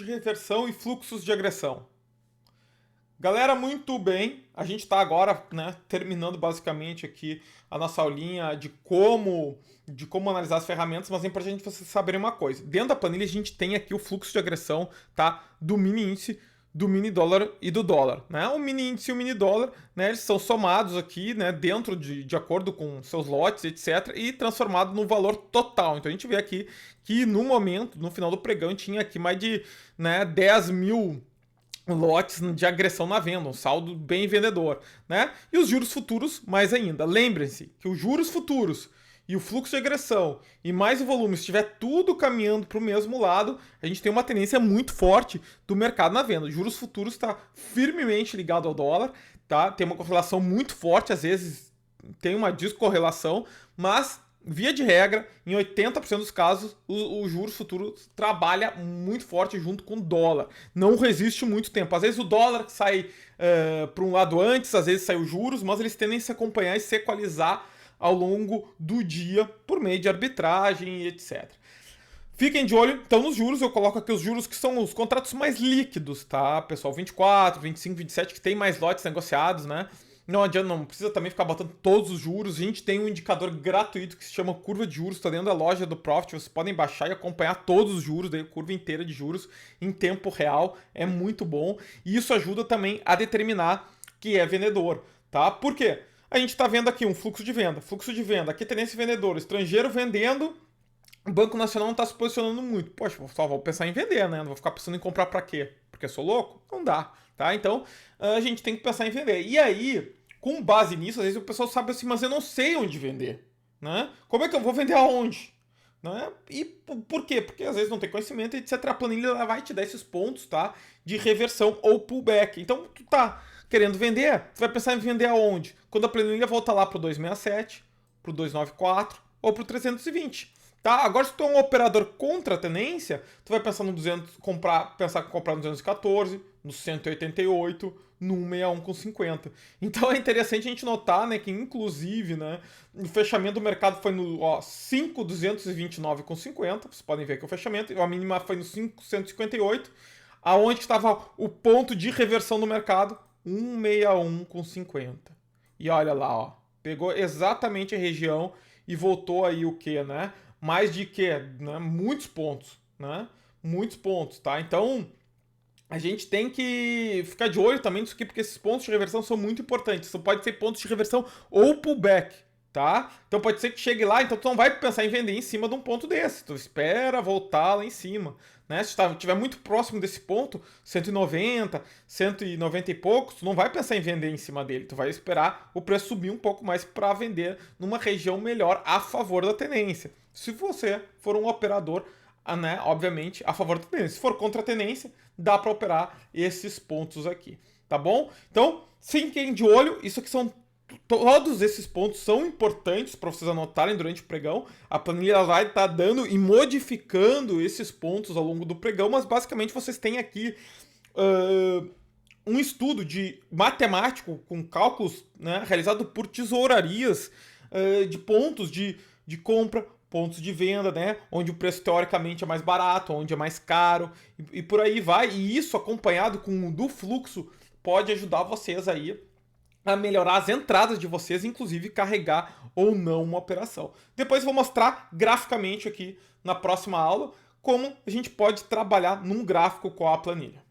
de reversão e fluxos de agressão. Galera, muito bem, a gente está agora, né, terminando basicamente aqui a nossa aulinha de como analisar as ferramentas, mas é importante vocês saberem uma coisa. Dentro da planilha a gente tem aqui o fluxo de agressão, tá, do mini índice, do mini dólar e do dólar, né? O mini índice e o mini dólar, né, eles são somados aqui, né, dentro de acordo com seus lotes, etc, e transformado no valor total. Então a gente vê aqui que no momento, no final do pregão, tinha aqui mais de, né, 10 mil lotes de agressão na venda, um saldo bem vendedor, né? E os juros futuros mais ainda. Lembrem-se que os juros futuros e o fluxo de agressão e mais o volume estiver tudo caminhando para o mesmo lado, a gente tem uma tendência muito forte do mercado na venda. Os juros futuros está firmemente ligado ao dólar, tá? Tem uma correlação muito forte, às vezes tem uma descorrelação, mas via de regra, em 80% dos casos, o juros futuros trabalha muito forte junto com o dólar. Não resiste muito tempo. Às vezes o dólar sai para um lado antes, às vezes sai os juros, mas eles tendem a se acompanhar e se equalizar ao longo do dia por meio de arbitragem e etc. Fiquem de olho, então, nos juros. Eu coloco aqui os juros que são os contratos mais líquidos, tá, pessoal? 24, 25, 27, que tem mais lotes negociados, né? Não adianta, não precisa também ficar botando todos os juros. A gente tem um indicador gratuito que se chama curva de juros, está dentro da loja do Profit. Vocês podem baixar e acompanhar todos os juros, daí a curva inteira de juros em tempo real. É muito bom. E isso ajuda também a determinar que é vendedor, tá? Por quê? A gente está vendo aqui um fluxo de venda. Fluxo de venda, aqui tendência vendedor, estrangeiro vendendo. O Banco Nacional não está se posicionando muito. Poxa, só vou pensar em vender, né? Não vou ficar pensando em comprar para quê? Porque sou louco? Não dá, tá? Então, a gente tem que pensar em vender. E aí, com base nisso, às vezes o pessoal sabe assim, mas eu não sei onde vender, né? Como é que eu vou vender aonde? Né? E por quê? Porque às vezes não tem conhecimento, etc. A planilha ela vai te dar esses pontos, tá? De reversão ou pullback. Então, tu tá querendo vender, tu vai pensar em vender aonde? Quando a planilha volta lá pro 267, pro 294 ou pro 320. Tá? Agora, se tu é um operador contra a tendência, tu vai pensar no 200, pensar em comprar no 214, no 188, no 161,50. Então é interessante a gente notar, né, que inclusive, né, o fechamento do mercado foi no 5,229,50. Vocês podem ver que o fechamento, a mínima foi no 5,158, aonde estava o ponto de reversão do mercado, 161,50. E olha lá, ó, pegou exatamente a região e voltou aí o que, né? Mais de que, né? Muitos pontos, né? Muitos pontos, tá? Então, a gente tem que ficar de olho também nisso aqui, porque esses pontos de reversão são muito importantes. Isso pode ser pontos de reversão ou pullback, tá? Então pode ser que chegue lá, então tu não vai pensar em vender em cima de um ponto desse. Tu espera voltar lá em cima, né? Se estiver muito próximo desse ponto, 190, 190 e poucos, tu não vai pensar em vender em cima dele. Tu vai esperar o preço subir um pouco mais para vender numa região melhor a favor da tendência. Se você for um operador, né, obviamente, a favor da tendência. Se for contra a tendência, dá para operar esses pontos aqui, tá bom? Então, fiquem de olho. Isso aqui são todos esses pontos são importantes para vocês anotarem durante o pregão. A planilha vai estar dando e modificando esses pontos ao longo do pregão, mas basicamente vocês têm aqui um estudo de matemático com cálculos, né, realizado por tesourarias de pontos de compra, pontos de venda, né, onde o preço teoricamente é mais barato, onde é mais caro e por aí vai. E isso acompanhado com o do fluxo pode ajudar vocês aí a melhorar as entradas de vocês, inclusive carregar ou não uma operação. Depois eu vou mostrar graficamente aqui na próxima aula como a gente pode trabalhar num gráfico com a planilha.